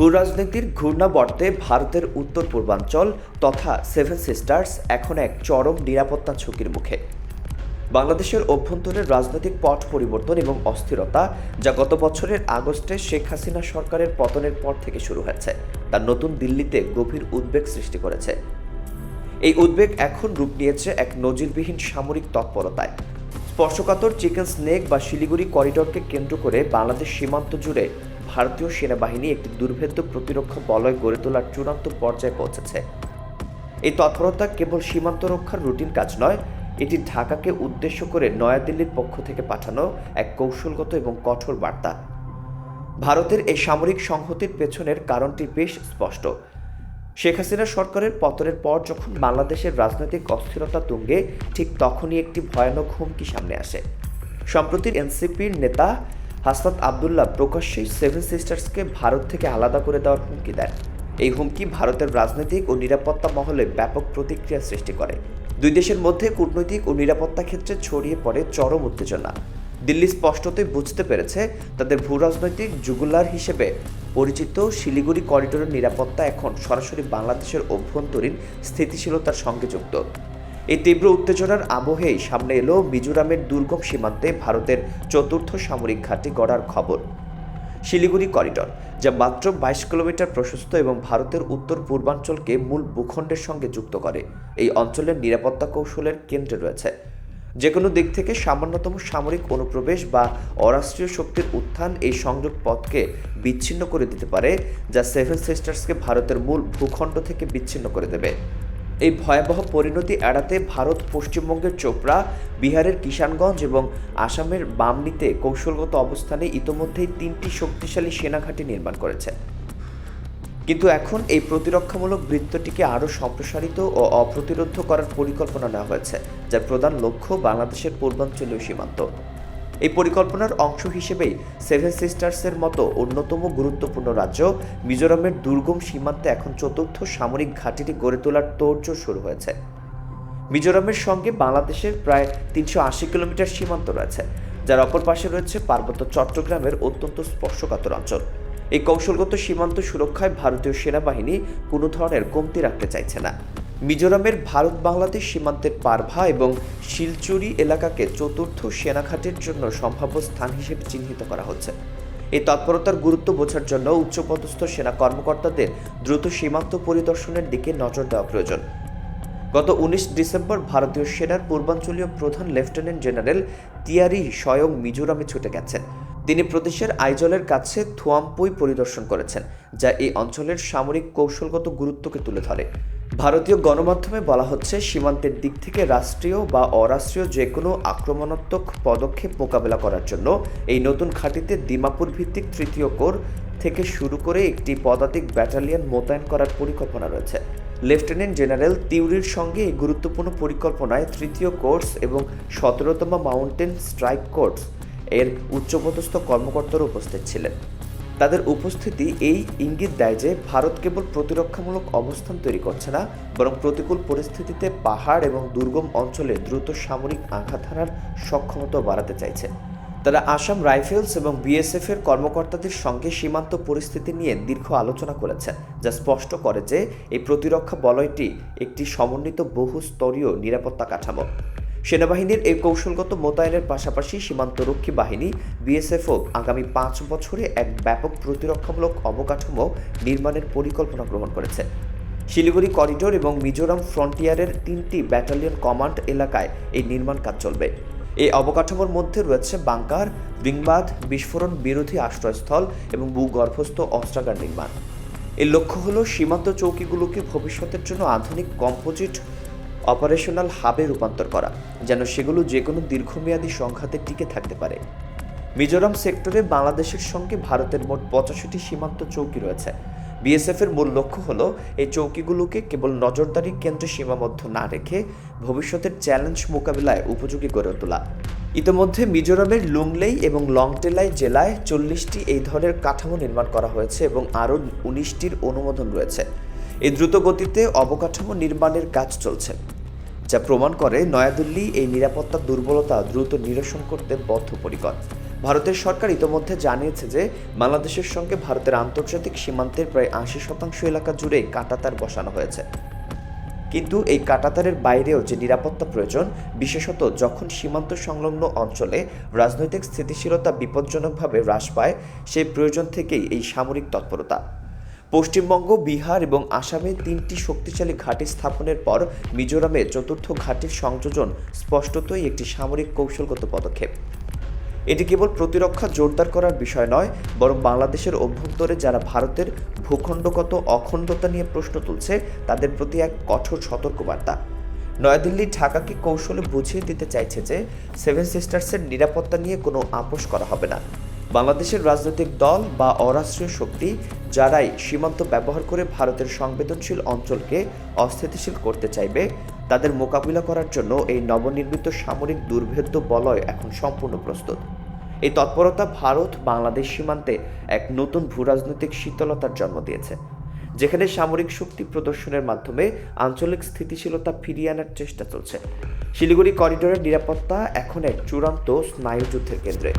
ভূ-রাজনীতির ঘূর্ণাবর্তে ভারতের উত্তর পূর্বাঞ্চল তথা সেভেন সিস্টার্স এখন এক চরম নিরাপত্তা ঝুঁকির মুখে। বাংলাদেশের অভ্যন্তরের রাজনৈতিক পট পরিবর্তন এবং অস্থিরতা, যা গত বছরের আগস্টে শেখ হাসিনা সরকারের পতনের পর থেকে শুরু হয়েছে, তা নতুন দিল্লিতে গভীর উদ্বেগ সৃষ্টি করেছে। এই উদ্বেগ এখন রূপ নিয়েছে এক নজিরবিহীন সামরিক তৎপরতায়। স্পর্শকাতর চিকেন স্নেক বা শিলিগুড়ি করিডোরকে কেন্দ্র করে বাংলাদেশ সীমান্ত জুড়ে ভারতীয় সেনাবাহিনী একটি দুর্ভেদ্য প্রতিরক্ষা বলয় গড়ে তোলার চূড়ান্ত পর্যায়ে পৌঁছেছে। এই তৎপরতা কেবল সীমান্ত রক্ষার রুটিন কাজ নয়, এটি ঢাকাকে উদ্দেশ্য করে নয়াদিল্লির পক্ষ থেকে পাঠানো এক কৌশলগত এবং কঠোর বার্তা। ভারতের এই সামরিক সংহতির পেছনের কারণটি বেশ স্পষ্ট। শেখ হাসিনা সরকারের পতনের পর যখন বাংলাদেশের রাজনৈতিক অস্থিরতা তুঙ্গে, ঠিক তখনই একটি ভয়ানক হুমকি সামনে আসে। সম্প্রতি এনসিপির নেতা হাসনাত আবদুল্লাহ প্রকাশ্যেই সেভেন সিস্টার্সকে ভারত থেকে আলাদা করে দেওয়ার হুমকি দেন। এই হুমকি ভারতের রাজনৈতিক ও নিরাপত্তা মহলে ব্যাপক প্রতিক্রিয়া সৃষ্টি করে। দুই দেশের মধ্যে কূটনৈতিক ও নিরাপত্তা ক্ষেত্রে ছড়িয়ে পড়ে চরম উত্তেজনা। দিল্লি স্পষ্টতই বুঝতে পেরেছে, তাদের ভূরাজনৈতিক জুগুলার হিসেবে পরিচিত শিলিগুড়ি করিডোরের নিরাপত্তা এখন সরাসরি বাংলাদেশের অভ্যন্তরীণ স্থিতিশীলতার সঙ্গে যুক্ত। এই তীব্র উত্তেজনার আবহেই সামনে এলো মিজোরামের দুর্গম সীমান্তে ভারতের চতুর্থ সামরিক ঘাঁটি গড়ার খবর। শিলিগুড়ি করিডোর, যা মাত্র 22 কিলোমিটার প্রশস্ত এবং ভারতের উত্তর পূর্বাঞ্চলকে মূল ভূখণ্ডের সঙ্গে যুক্ত করে, এই অঞ্চলের নিরাপত্তা কৌশলের কেন্দ্রে রয়েছে। যে কোনো দিক থেকে সামান্যতম সামরিক অনুপ্রবেশ বা অরাষ্ট্রীয় শক্তির উত্থান এই সংযোগ পথকে বিচ্ছিন্ন করে দিতে পারে, যা সেভেন সিস্টার্সকে ভারতের মূল ভূখণ্ড থেকে বিচ্ছিন্ন করে দেবে। এই ভয়াবহ পরিণতি এড়াতে ভারত পশ্চিমবঙ্গের চোপড়া, বিহারের কিষানগঞ্জ এবং আসামের বামনিতে কৌশলগত অবস্থানে ইতোমধ্যেই 3টি শক্তিশালী সেনাঘাঁটি নির্মাণ করেছে। কিন্তু এখন এই প্রতিরক্ষামূলক বৃত্তটিকে আরও সম্প্রসারিত ও অপ্রতিরোধ করার পরিকল্পনা নেওয়া হয়েছে, যার প্রধান লক্ষ্য বাংলাদেশের পূর্বাঞ্চলীয় সীমান্ত। এই পরিকল্পনার অংশ হিসেবেই সেভেন সিস্টার্সের মতো অন্যতম গুরুত্বপূর্ণ রাজ্য মিজোরামের দুর্গম সীমান্তে এখন চতুর্থ সামরিক ঘাঁটিটি গড়ে তোলার তোড়জোড় শুরু হয়েছে। মিজোরামের সঙ্গে বাংলাদেশের প্রায় 380 কিলোমিটার সীমান্ত রয়েছে, যার অপর পাশে রয়েছে পার্বত্য চট্টগ্রামের অত্যন্ত স্পর্শকাতর অঞ্চল। এই কৌশলগত সীমান্ত সুরক্ষায় ভারতীয় সেনাবাহিনী কোনো ধরনের কমতি রাখতে চাইছে না। মিজোরামের ভারত বাংলাদেশ সীমান্তের পারভা এবং শিলচুরি এলাকাকে চতুর্থ সেনাঘাঁটির জন্য সম্ভাব্য স্থান হিসেবে চিহ্নিত করা হচ্ছে। এই তৎপরতার গুরুত্ব বোঝার জন্য উচ্চপদস্থ সেনা কর্মকর্তাদের দ্রুত সীমান্ত পরিদর্শনের দিকে নজর দেওয়া প্রয়োজন। গত 19 ডিসেম্বর ভারতীয় সেনার পূর্বাঞ্চলীয় প্রধান লেফটেন্যান্ট জেনারেল তিয়ারি স্বয়ং মিজোরামে ছুটে গেছেন। তিনি প্রদেশের আইজলের কাছে থুয়াম্পুই পরিদর্শন করেছেন, যা এই অঞ্চলের সামরিক কৌশলগত গুরুত্বকে তুলে ধরে। ভারতীয় গণমাধ্যমে বলা হচ্ছে, সীমান্তের দিক থেকে রাষ্ট্রীয় বা অরাষ্ট্রীয় যে কোনো আক্রমণাত্মক পদক্ষেপ মোকাবেলা করার জন্য এই নতুন ঘাঁটিতে দিমাপুর ভিত্তিক তৃতীয় কোর থেকে শুরু করে একটি পদাতিক ব্যাটালিয়ন মোতায়েন করার পরিকল্পনা রয়েছে। লেফটেন্যান্ট জেনারেল তিউরির সঙ্গে এই গুরুত্বপূর্ণ পরিকল্পনায় তৃতীয় কোর্স এবং 17তম মাউন্টেন স্ট্রাইক কোর্স এর উচ্চপদস্থ কর্মকর্তারা উপস্থিত ছিলেন। তাদের উপস্থিতি এই ইঙ্গিত দেয় যে ভারত কেবল প্রতিরক্ষামূলক অবস্থান তৈরি করছে না, বরং প্রতিকূল পরিস্থিতিতে পাহাড় এবং দুর্গম অঞ্চলে দ্রুত সামরিক আঘাত হানার সক্ষমতা বাড়াতে চাইছে। তারা আসাম রাইফেলস এবং বিএসএফ এর কর্মকর্তাদের সঙ্গে সীমান্ত পরিস্থিতি নিয়ে দীর্ঘ আলোচনা করেছে, যা স্পষ্ট করে যে এই প্রতিরক্ষা বলয়টি একটি সমন্বিত বহুস্তরীয় নিরাপত্তা কাঠামো। সেনাবাহিনীর এই কৌশলগত মোতায়েনের পাশাপাশি সীমান্তরক্ষী বাহিনী বিএসএফও আগামী 5 বছরে এক ব্যাপক প্রতিরক্ষামূলক অবকাঠামো নির্মাণের পরিকল্পনা গ্রহণ করেছে। শিলিগুড়ি করিডোর এবং মিজোরাম ফ্রন্টিয়ারের 3টি ব্যাটালিয়ন কমান্ড এলাকায় এই নির্মাণ কাজ চলবে। এই অবকাঠামোর মধ্যে রয়েছে বাংকার, রিংবাঁধ, বিস্ফোরণ বিরোধী আশ্রয়স্থল এবং ভূগর্ভস্থ অস্ত্রাগার নির্মাণ। এর লক্ষ্য হল সীমান্ত চৌকিগুলোকে ভবিষ্যতের জন্য আধুনিক কম্পোজিট অপারেশনাল হাবে রূপান্তর করা, যেন সেগুলো যে কোনো দীর্ঘমেয়াদী সংঘাতে টিকে থাকতে পারে। মিজোরাম সেক্টরে বাংলাদেশের সঙ্গে ভারতের মোট 85টি সীমান্ত চৌকি রয়েছে। বিএসএফ এর মূল লক্ষ্য হল এই চৌকিগুলোকে কেবল নজরদারি কেন্দ্রে সীমাবদ্ধ না রেখে ভবিষ্যতের চ্যালেঞ্জ মোকাবিলায় উপযোগী গড়ে তোলা। ইতিমধ্যে মিজোরামের লুংলেই এবং লংটেলাই জেলায় 40টি এই ধরনের কাঠামো নির্মাণ করা হয়েছে এবং আরও 19টির অনুমোদন রয়েছে। এই দ্রুত গতিতে অবকাঠামো নির্মাণের কাজ চলছে, যা প্রমাণ করে নয়াদিল্লি এই নিরাপত্তা দুর্বলতা দ্রুত নিরসন করতে বদ্ধপরিকর। ভারতের সরকার ইতোমধ্যে জানিয়েছে যে বাংলাদেশের সঙ্গে ভারতের আন্তর্জাতিক সীমান্তের প্রায় ৮০% এলাকা জুড়ে কাঁটাতার বসানো হয়েছে। কিন্তু এই কাঁটাতারের বাইরেও যে নিরাপত্তা প্রয়োজন, বিশেষত যখন সীমান্ত সংলগ্ন অঞ্চলে রাজনৈতিক স্থিতিশীলতা বিপজ্জনকভাবে হ্রাস পায়, সেই প্রয়োজন থেকেই এই সামরিক তৎপরতা। পশ্চিমবঙ্গ, বিহার এবং আসামে ৩টি শক্তিশালী ঘাঁটি স্থাপনের পর মিজোরামে ৪র্থ ঘাঁটির সংযোজন স্পষ্টতই একটি সামরিক কৌশলগত পদক্ষেপ। এটি কেবল প্রতিরক্ষা জোরদার করার বিষয় নয়, বরং বাংলাদেশের অভ্যন্তরে যারা ভারতের ভূখণ্ডগত অখণ্ডতা নিয়ে প্রশ্ন তুলছে তাদের প্রতি এক কঠোর সতর্কবার্তা। নয়াদিল্লি ঢাকাকে কৌশলে বুঝিয়ে দিতে চাইছে যে সেভেন সিস্টার্সের নিরাপত্তা নিয়ে কোনো আপোষ করা হবে না। বাংলাদেশের রাজনৈতিক দল বা অরাষ্ট্রীয় শক্তি যারাই সীমান্ত ব্যবহার করে ভারতের সংবেদনশীল অঞ্চলকে অস্থিতিশীল করতে চাইবে, তাদের মোকাবিলা করার জন্য এই নবনির্মিত সামরিক দুর্ভেদ্য বলয় এখন সম্পূর্ণ প্রস্তুত। এই তৎপরতা ভারত বাংলাদেশ সীমান্তে এক নতুন ভূরাজনৈতিক শীতলতার জন্ম দিয়েছে, যেখানে সামরিক শক্তি প্রদর্শনের মাধ্যমে আঞ্চলিক স্থিতিশীলতা ফিরিয়ে আনার চেষ্টা চলছে। শিলিগুড়ি করিডোরের নিরাপত্তা এখন এক চূড়ান্ত স্নায়ুযুদ্ধের কেন্দ্রে।